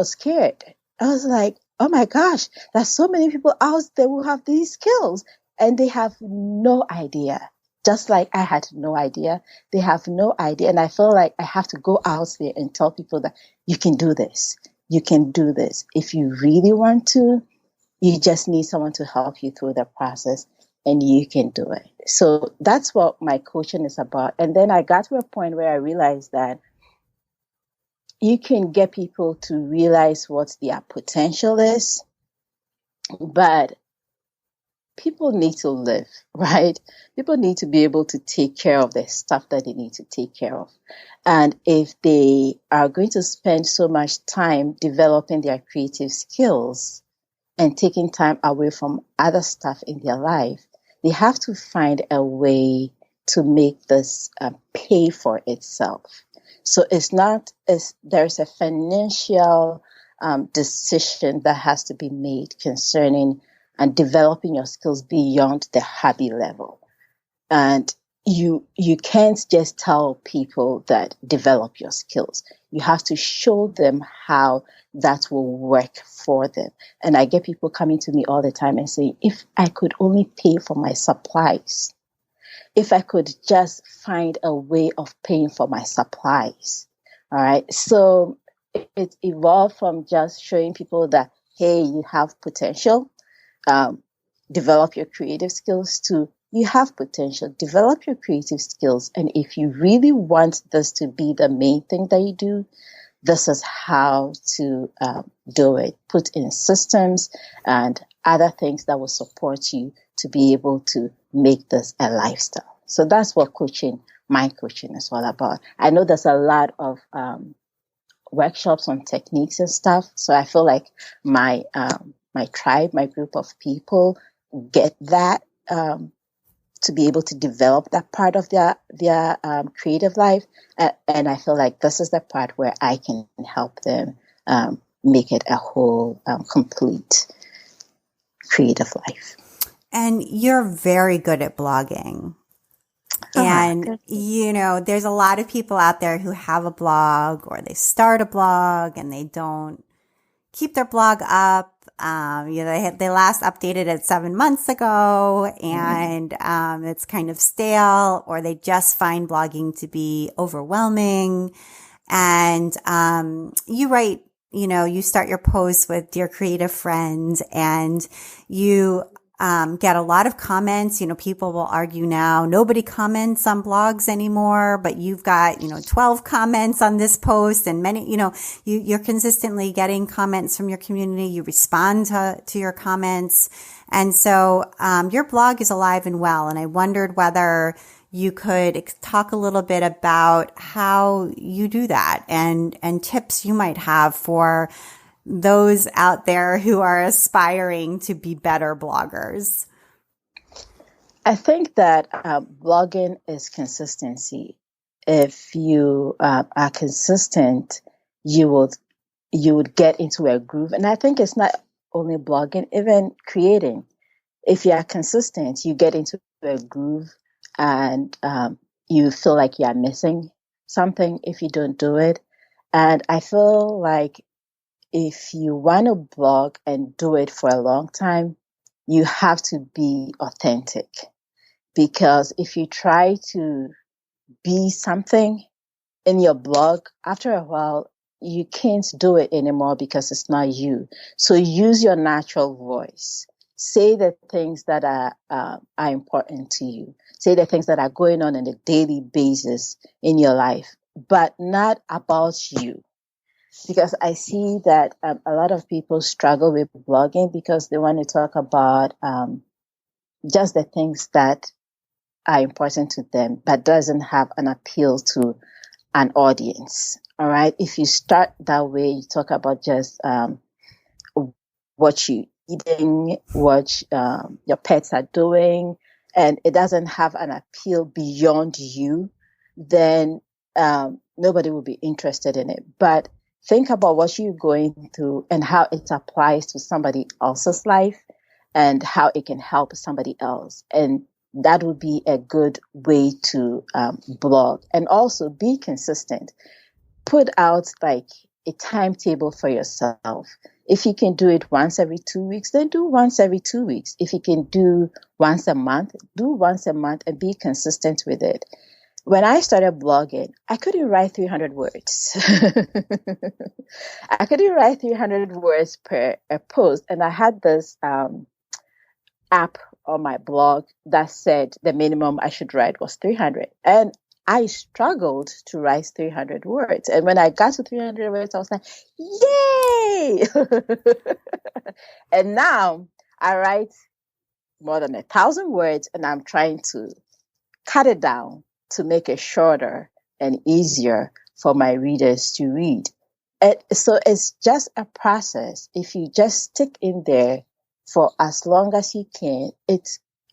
scared. I was like, "Oh my gosh, there's so many people out there who have these skills, and they have no idea. Just like I had no idea, they have no idea. And I feel like I have to go out there and tell people that you can do this. You can do this. If you really want to, you just need someone to help you through the process, and you can do it. So that's what my coaching is about. And then I got to a point where I realized that you can get people to realize what their potential is, but people need to live, right? People need to be able to take care of the stuff that they need to take care of. And if they are going to spend so much time developing their creative skills and taking time away from other stuff in their life, they have to find a way to make this pay for itself. So there's a financial decision that has to be made concerning and developing your skills beyond the hobby level. And you can't just tell people that develop your skills. You have to show them how that will work for them. And I get people coming to me all the time and saying, if I could only pay for my supplies, if I could just find a way of paying for my supplies. All right. So it evolved from just showing people that, hey, you have potential, develop your creative skills, to you have potential, develop your creative skills. And if you really want this to be the main thing that you do, this is how to do it. Put in systems and other things that will support you to be able to make this a lifestyle. So that's what my coaching is all about. I know there's a lot of workshops on techniques and stuff. So I feel like my tribe, my group of people get that to be able to develop that part of their creative life. And I feel like this is the part where I can help them make it a whole, complete creative life. And you're very good at blogging. And, there's a lot of people out there who have a blog, or they start a blog and they don't keep their blog up. They last updated it 7 months ago, and it's kind of stale, or they just find blogging to be overwhelming. And you write, you start your posts with Dear Creative Friend, and you get a lot of comments. People will argue now, nobody comments on blogs anymore, but you've got, 12 comments on this post, and many, you're consistently getting comments from your community. You respond to your comments. And so, your blog is alive and well. And I wondered whether you could talk a little bit about how you do that, and tips you might have for those out there who are aspiring to be better bloggers. I think that blogging is consistency. If you are consistent, you would get into a groove. And I think it's not only blogging, even creating. If you are consistent, you get into a groove, and you feel like you are missing something if you don't do it. And I feel like if you want to blog and do it for a long time, you have to be authentic. Because if you try to be something in your blog, after a while, you can't do it anymore because it's not you. So use your natural voice. Say the things that are important to you. Say the things that are going on a daily basis in your life, but not about you. Because I see that a lot of people struggle with blogging because they want to talk about just the things that are important to them, but doesn't have an appeal to an audience. All right. If you start that way, you talk about just what you eating, what your pets are doing, and it doesn't have an appeal beyond you, then nobody will be interested in it. But think about what you're going through and how it applies to somebody else's life and how it can help somebody else. And that would be a good way to blog. And also be consistent. Put out like a timetable for yourself. If you can do it once every 2 weeks, then do once every 2 weeks. If you can do once a month, do once a month and be consistent with it. When I started blogging, I couldn't write 300 words. I couldn't write 300 words per a post. And I had this app on my blog that said the minimum I should write was 300. And I struggled to write 300 words. And when I got to 300 words, I was like, yay! And now I write more than 1,000 words, and I'm trying to cut it down to make it shorter and easier for my readers to read. So it's just a process. If you just stick in there for as long as you can, it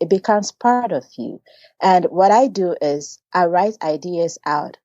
becomes part of you. And what I do is I write ideas out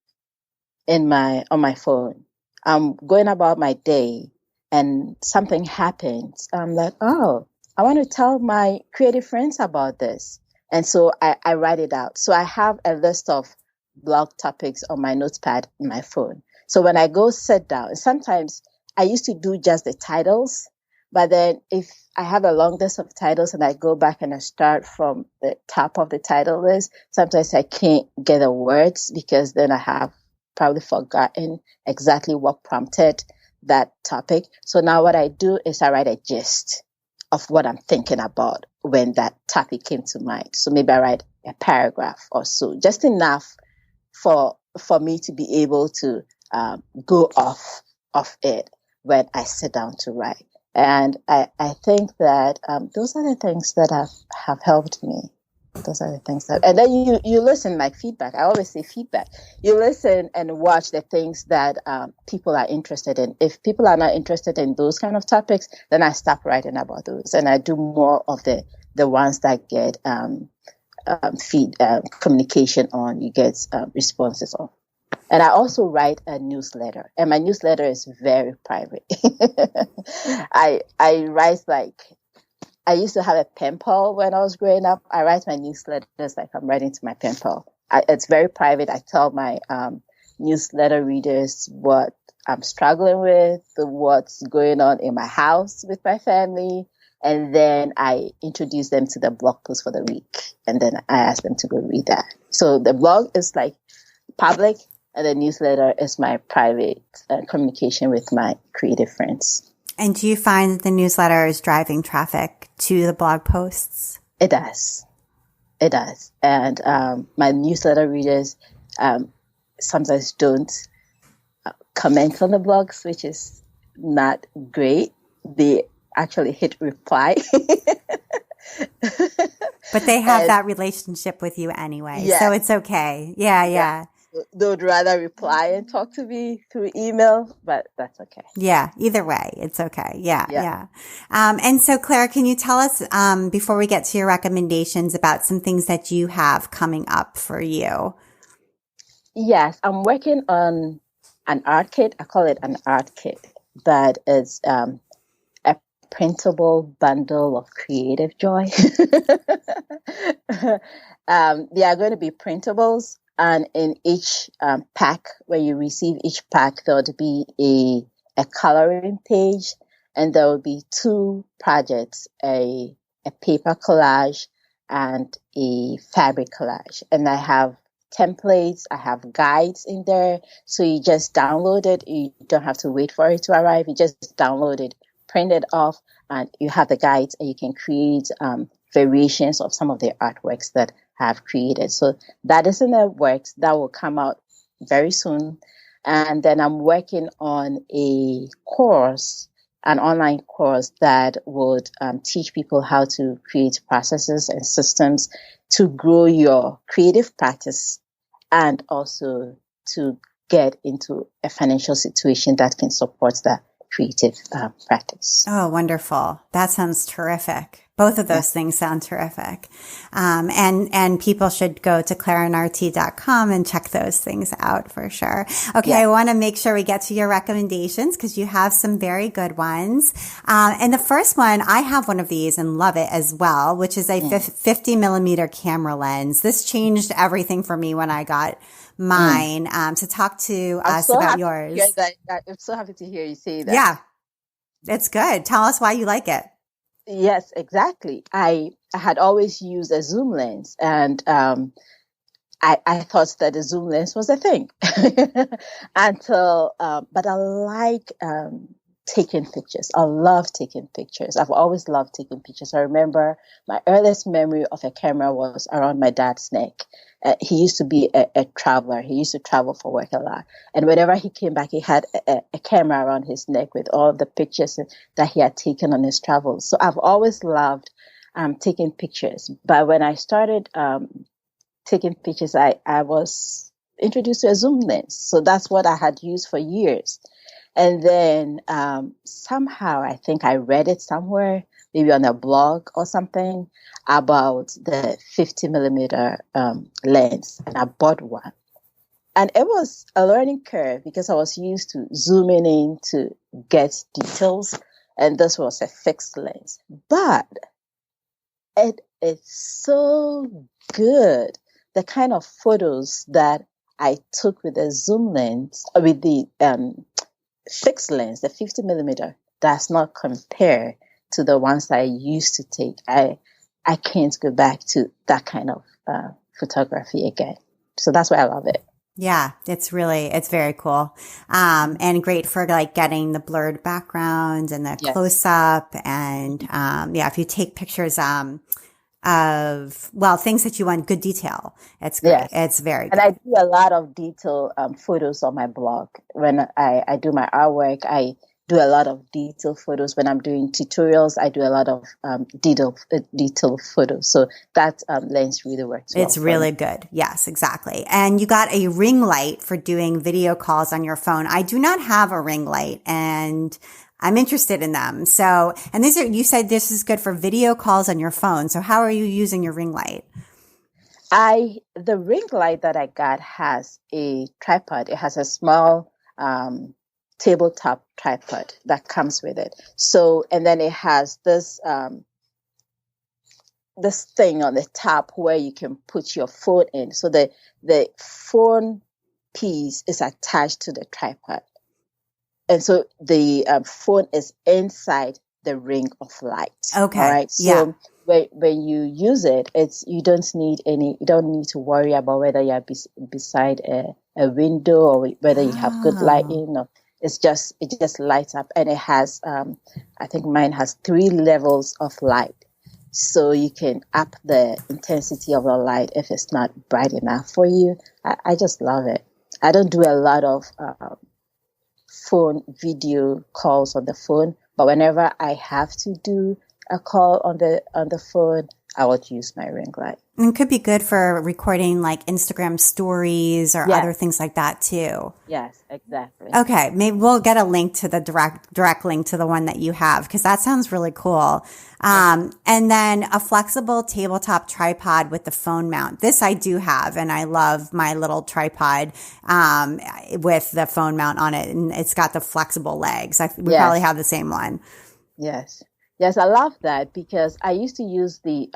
on my phone. I'm going about my day and something happens. I'm like, oh, I want to tell my creative friends about this. And so I write it out. So I have a list of blog topics on my notepad in my phone. So when I go sit down, sometimes I used to do just the titles, but then if I have a long list of titles and I go back and I start from the top of the title list, sometimes I can't get the words because then I have probably forgotten exactly what prompted that topic. So now what I do is I write a gist of what I'm thinking about when that topic came to mind. So maybe I write a paragraph or so, just enough for me to be able to go off of it when I sit down to write. And I think that those are the things that have helped me. Those are the things that, and then you listen, like feedback. I always say feedback. You listen and watch the things that people are interested in. If people are not interested in those kind of topics, then I stop writing about those, and I do more of the ones that get communication on. You get responses on. And I also write a newsletter, and my newsletter is very private. I write like. I used to have a pen pal when I was growing up. I write my newsletters like I'm writing to my pen pal. It's very private. I tell my newsletter readers what I'm struggling with, what's going on in my house with my family, and then I introduce them to the blog post for the week, and then I ask them to go read that. So the blog is like public, and the newsletter is my private communication with my creative friends. And do you find that the newsletter is driving traffic to the blog posts? It does. It does. And my newsletter readers sometimes don't comment on the blogs, which is not great. They actually hit reply. But they have that relationship with you anyway. Yeah. So it's okay. Yeah. They would rather reply and talk to me through email, but that's okay. Yeah, either way, it's okay. Yeah. And so, Clara, can you tell us, before we get to your recommendations, about some things that you have coming up for you? Yes, I'm working on an art kit. I call it an art kit, but it's a printable bundle of creative joy. They are going to be printables. And in each pack, when you receive each pack, there would be a coloring page, and there will be 2 projects, a paper collage and a fabric collage. And I have templates, I have guides in there. So you just download it. You don't have to wait for it to arrive. You just download it, print it off, and you have the guides, and you can create variations of some of the artworks that have created. So that is in the works. That will come out very soon. And then I'm working on a course, an online course that would teach people how to create processes and systems to grow your creative practice and also to get into a financial situation that can support that creative practice. Oh, wonderful. That sounds terrific. Both of those things sound terrific. And people should go to claranartey.com and check those things out for sure. Okay. I want to make sure we get to your recommendations because you have some very good ones. And the first one, I have one of these and love it as well, which is a 50 millimeter camera lens. This changed everything for me when I got mine. To talk to us about yours. I'm so happy to hear you say that. Yeah. It's good. Tell us why you like it. Yes, exactly. I had always used a zoom lens, and I thought that the zoom lens was a thing until, but I like taking pictures. I love taking pictures. I've always loved taking pictures. I remember my earliest memory of a camera was around my dad's neck. He used to be a traveler. He used to travel for work a lot. And whenever he came back, he had a camera around his neck with all the pictures that he had taken on his travels. So I've always loved taking pictures. But when I started taking pictures, I was introduced to a zoom lens. So that's what I had used for years. And then somehow I think I read it somewhere, maybe on a blog or something, about the 50 millimeter lens. And I bought one. And it was a learning curve because I was used to zooming in to get details. And this was a fixed lens. But it is so good. The kind of photos that I took with the zoom lens, with the fixed lens, the 50 millimeter, does not compare to the ones I used to take. I can't go back to that kind of photography again. So that's why I love it. Yeah, it's very cool. And great for like getting the blurred background and the close up. And, if you take pictures, of things that you want good detail. It's great. Yes. It's very good. And I do a lot of detail photos on my blog. When I do my artwork, I do a lot of detail photos. When I'm doing tutorials, I do a lot of detail photos. So that lens really works well. It's really good. Yes, exactly. And you got a ring light for doing video calls on your phone. I do not have a ring light, and I'm interested in them. So, and you said this is good for video calls on your phone. So how are you using your ring light? The ring light that I got has a tripod. It has a small, tabletop tripod that comes with it. So, and then it has this thing on the top where you can put your phone in. So the phone piece is attached to the tripod. And so the phone is inside the ring of light. Okay. All right. So when you use it, you don't need to worry about whether you're beside a window or whether you have good lighting. Or it just lights up, and it has I think mine has 3 levels of light, so you can up the intensity of the light if it's not bright enough for you. I just love it. I don't do a lot of phone video calls on the phone, but whenever I have to do a call on the phone, I would use my ring light. And it could be good for recording like Instagram stories or other things like that too. Yes, exactly. Okay, maybe we'll get a link to the direct link to the one that you have, because that sounds really cool. And then a flexible tabletop tripod with the phone mount. This I do have, and I love my little tripod with the phone mount on it, and it's got the flexible legs. We probably have the same one. Yes. Yes, I love that because I used to use the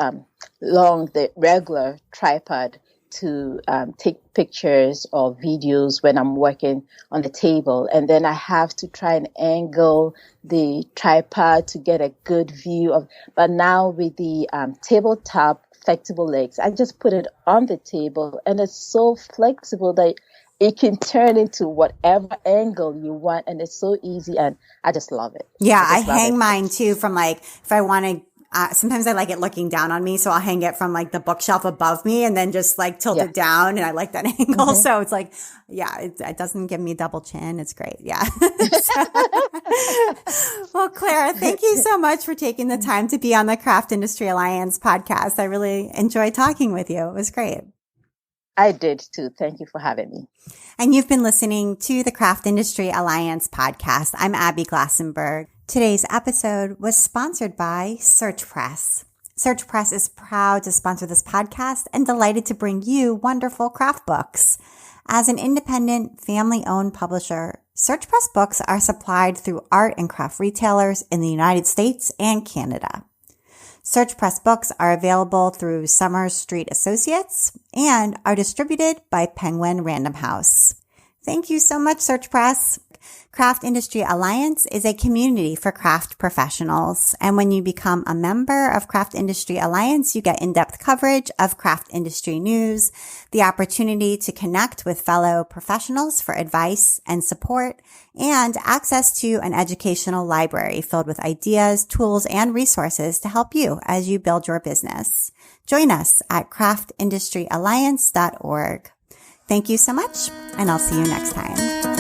regular tripod to take pictures or videos when I'm working on the table. And then I have to try and angle the tripod to get a good view of. But now with the tabletop flexible legs, I just put it on the table, and it's so flexible that it can turn into whatever angle you want, and it's so easy, and I just love it. Yeah, I hang mine too from like, if I want to, sometimes I like it looking down on me, so I'll hang it from like the bookshelf above me and then just like tilt it down, and I like that angle. Mm-hmm. So it's like, it doesn't give me double chin. It's great. Yeah. Well, Clara, thank you so much for taking the time to be on the Craft Industry Alliance podcast. I really enjoyed talking with you. It was great. I did too. Thank you for having me. And you've been listening to the Craft Industry Alliance podcast. I'm Abby Glassenberg. Today's episode was sponsored by Search Press. Search Press is proud to sponsor this podcast and delighted to bring you wonderful craft books. As an independent, family-owned publisher, Search Press books are supplied through art and craft retailers in the United States and Canada. Search Press books are available through Summer Street Associates and are distributed by Penguin Random House. Thank you so much, Search Press. Craft Industry Alliance is a community for craft professionals. And when you become a member of Craft Industry Alliance, you get in-depth coverage of craft industry news, the opportunity to connect with fellow professionals for advice and support, and access to an educational library filled with ideas, tools, and resources to help you as you build your business. Join us at craftindustryalliance.org. Thank you so much, and I'll see you next time.